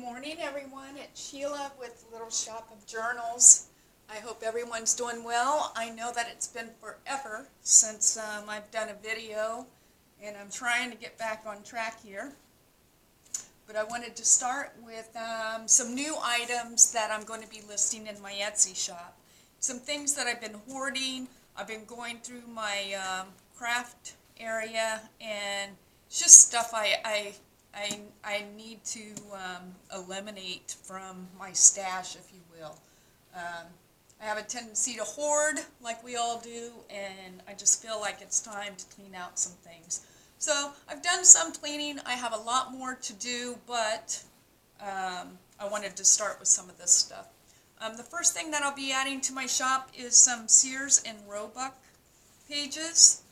morning, everyone. It's Sheila with Little Shop of Journals. I hope everyone's doing well. I know that it's been forever since I've done a video, and I'm trying to get back on track here. But I wanted to start with some new items that I'm going to be listing in my Etsy shop. Some things that I've been hoarding. I've been going through my craft area, and it's just stuff I need to eliminate from my stash, if you will. I have a tendency to hoard, like we all do, and I just feel like it's time to clean out some things. So I've done some cleaning. I have a lot more to do, but I wanted to start with some of this stuff. The first thing that I'll be adding to my shop is some Sears and Roebuck pages.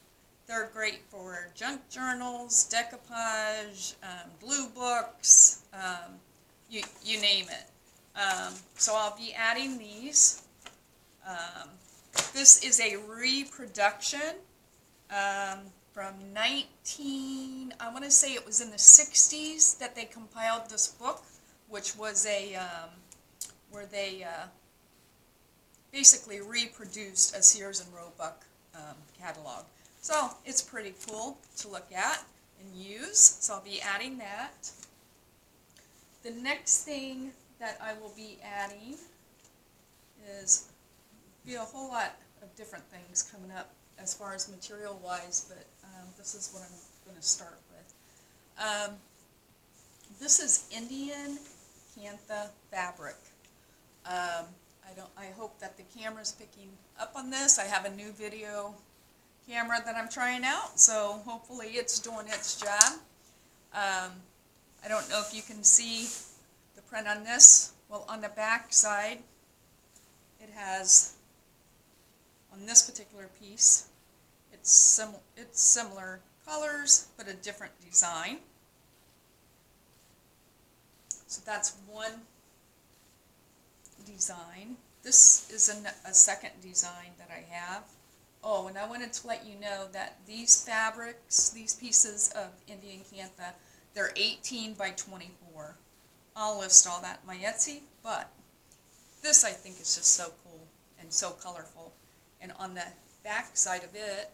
They're great for junk journals, decoupage, blue books, you name it. So I'll be adding these. This is a reproduction from I want to say it was in the 60s that they compiled this book, which was where they basically reproduced a Sears and Roebuck catalog. So it's pretty cool to look at and use, so I'll be adding that. The next thing that I will be adding is a whole lot of different things coming up as far as material wise, but this is what I'm going to start with. This is Indian Cantha fabric. I hope that the camera's picking up on this. I have a new video camera that I'm trying out, so hopefully it's doing its job. I don't know if you can see the print on this. Well, on the back side, it has, on this particular piece, it's similar colors, but a different design. So that's one design. This is a second design that I have. Oh, and I wanted to let you know that these fabrics, these pieces of Indian Cantha, they're 18 by 24. I'll list all that in my Etsy, but this I think is just so cool and so colorful. And on the back side of it,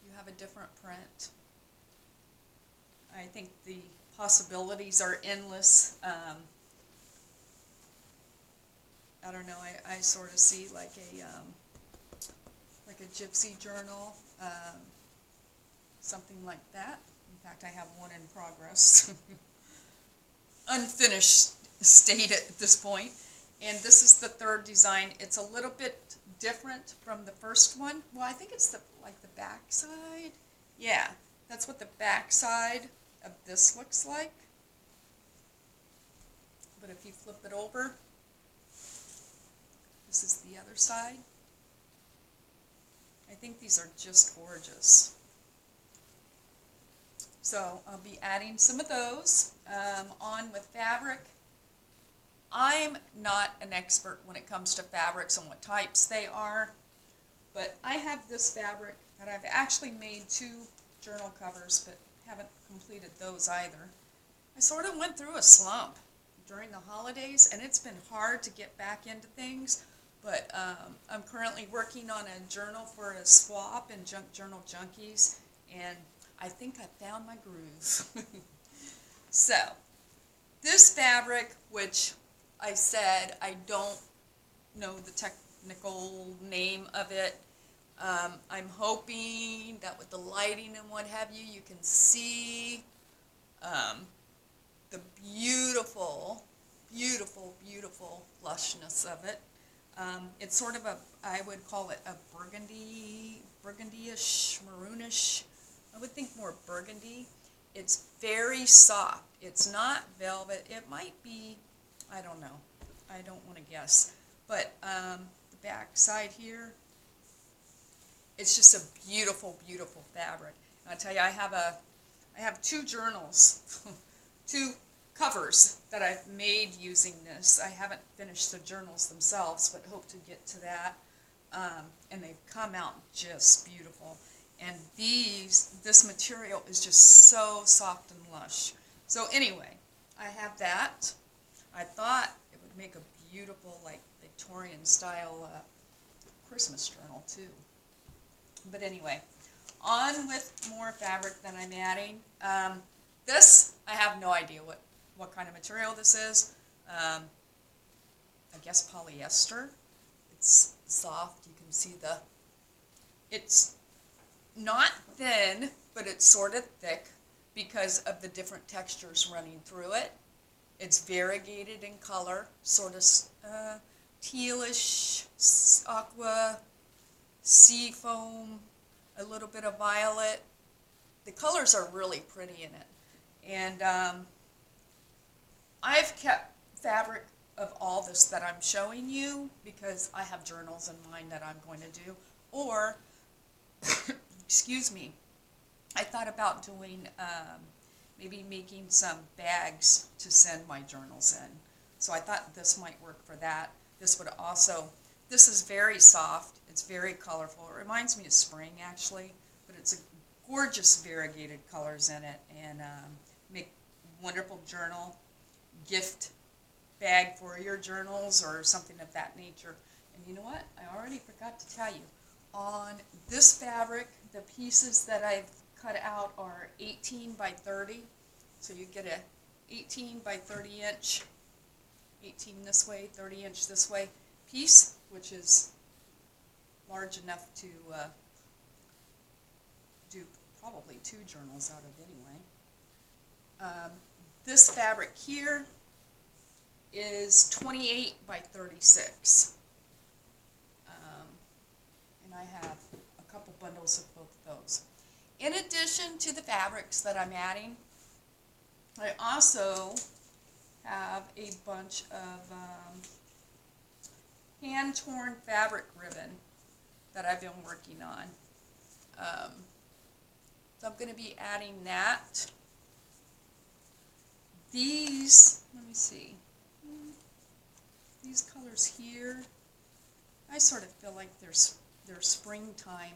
you have a different print. I think the possibilities are endless. I don't know, I sort of see like a gypsy journal, something like that. In fact, I have one in progress. Unfinished state at this point. And this is the third design. It's a little bit different from the first one. Well, I think it's like the back side. Yeah, that's what the back side of this looks like. But if you flip it over, this is the other side. I think these are just gorgeous. So I'll be adding some of those on with fabric. I'm not an expert when it comes to fabrics and what types they are, but I have this fabric that I've actually made 2 journal covers, but haven't completed those either. I sort of went through a slump during the holidays, and it's been hard to get back into things. But I'm currently working on a journal for a swap in Junk Journal Junkies, and I think I found my groove. So, this fabric, which I said I don't know the technical name of it, I'm hoping that with the lighting and what have you, you can see the beautiful, beautiful, beautiful lushness of it. It's sort of I would call it a burgundy-ish, maroonish. I would think more burgundy. It's very soft. It's not velvet. It might be, I don't know. I don't want to guess. But the back side here, it's just a beautiful, beautiful fabric. And I'll tell you, I have 2 journals, 2 covers that I've made using this. I haven't finished the journals themselves, but hope to get to that. And they've come out just beautiful. And this material is just so soft and lush. So anyway, I have that. I thought it would make a beautiful, like, Victorian style Christmas journal too. But anyway, on with more fabric that I'm adding. This, I have no idea what kind of material this is. I guess polyester. It's soft. You can see it's not thin, but it's sort of thick because of the different textures running through it. It's variegated in color, sort of tealish, aqua, sea foam, a little bit of violet. The colors are really pretty in it. And I've kept fabric of all this that I'm showing you because I have journals in mind that I'm going to do. Or, excuse me, I thought about doing, maybe making some bags to send my journals in. So I thought this might work for that. This would also, this is very soft, it's very colorful. It reminds me of spring actually, but it's a gorgeous variegated colors in it, and make wonderful journal, gift bag for your journals or something of that nature. And you know what? I already forgot to tell you. On this fabric, the pieces that I've cut out are 18 by 30. So you get a 18 by 30 inch, 18 this way, 30 inch this way piece, which is large enough to do probably 2 journals out of anyway. This fabric here is 28 by 36. And I have a couple bundles of both of those. In addition to the fabrics that I'm adding, I also have a bunch of hand-torn fabric ribbon that I've been working on. So I'm going to be adding that. These, let me see, these colors here, I sort of feel like they're springtime.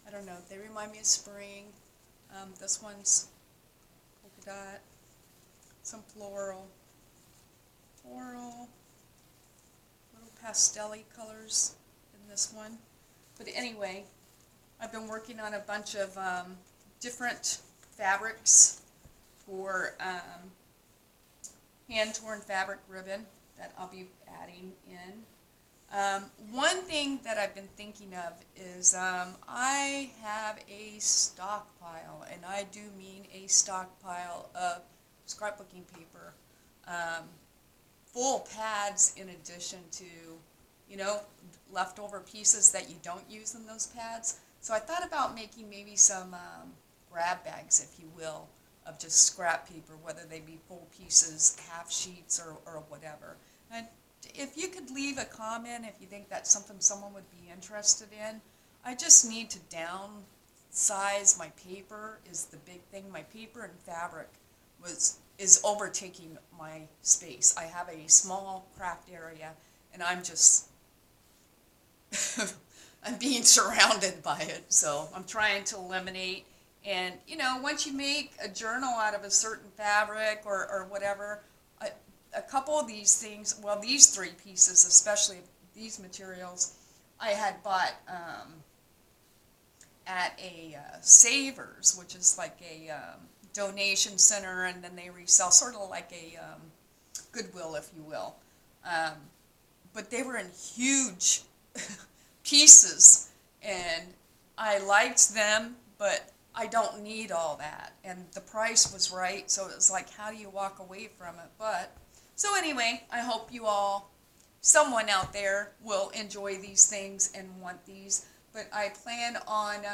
I don't know, they remind me of spring. This one's polka dot, some floral, little pastel-y colors in this one. But anyway, I've been working on a bunch of different fabrics for hand-torn fabric ribbon that I'll be adding in. One thing that I've been thinking of is I have a stockpile, and I do mean a stockpile of scrapbooking paper, full pads in addition to, you know, leftover pieces that you don't use in those pads. So I thought about making maybe some grab bags, if you will, of just scrap paper, whether they be full pieces, half sheets, or whatever. And if you could leave a comment if you think that's something someone would be interested in. I just need to downsize my paper is the big thing. My paper and fabric is overtaking my space. I have a small craft area, and I'm just I'm being surrounded by it, so I'm trying to eliminate. And, you know, once you make a journal out of a certain fabric or whatever, a couple of these things, well, these 3 pieces, especially these materials, I had bought at a Savers, which is like a donation center, and then they resell, sort of like a Goodwill, if you will. But they were in huge pieces, and I liked them, but I don't need all that, and the price was right, so it was like, how do you walk away from it? But so anyway, I hope you all, someone out there, will enjoy these things and want these. But I plan on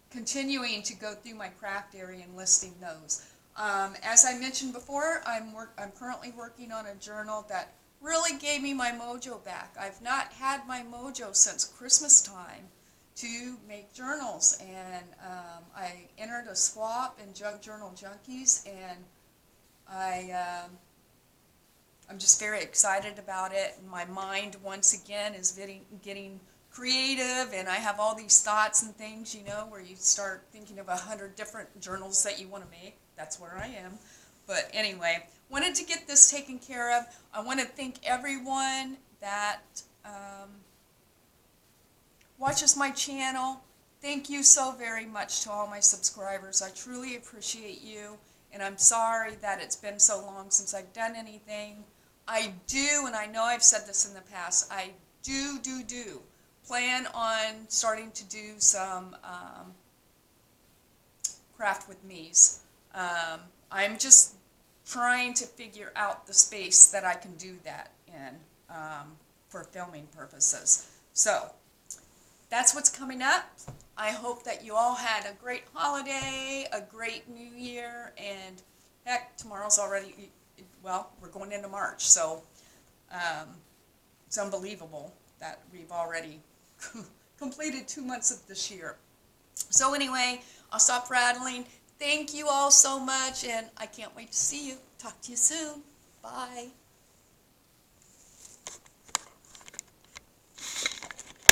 continuing to go through my craft area and listing those. As I mentioned before, I'm currently working on a journal that really gave me my mojo back. I've not had my mojo since Christmas time to make journals, and I entered a swap in Junk Journal Junkies, and I'm just very excited about it. My mind once again is getting creative and I have all these thoughts and things, you know, where you start thinking of 100 different journals that you want to make. That's where I am. But anyway, wanted to get this taken care of. I want to thank everyone that watches my channel. Thank you so very much to all my subscribers. I truly appreciate you, and I'm sorry that it's been so long since I've done anything. I do, and I know I've said this in the past, I do plan on starting to do some craft with me's. I'm just trying to figure out the space that I can do that in for filming purposes. So that's what's coming up. I hope that you all had a great holiday, a great new year, and heck, tomorrow's already, well, we're going into March, so it's unbelievable that we've already completed 2 months of this year. So anyway, I'll stop rattling. Thank you all so much, and I can't wait to see you. Talk to you soon. Bye.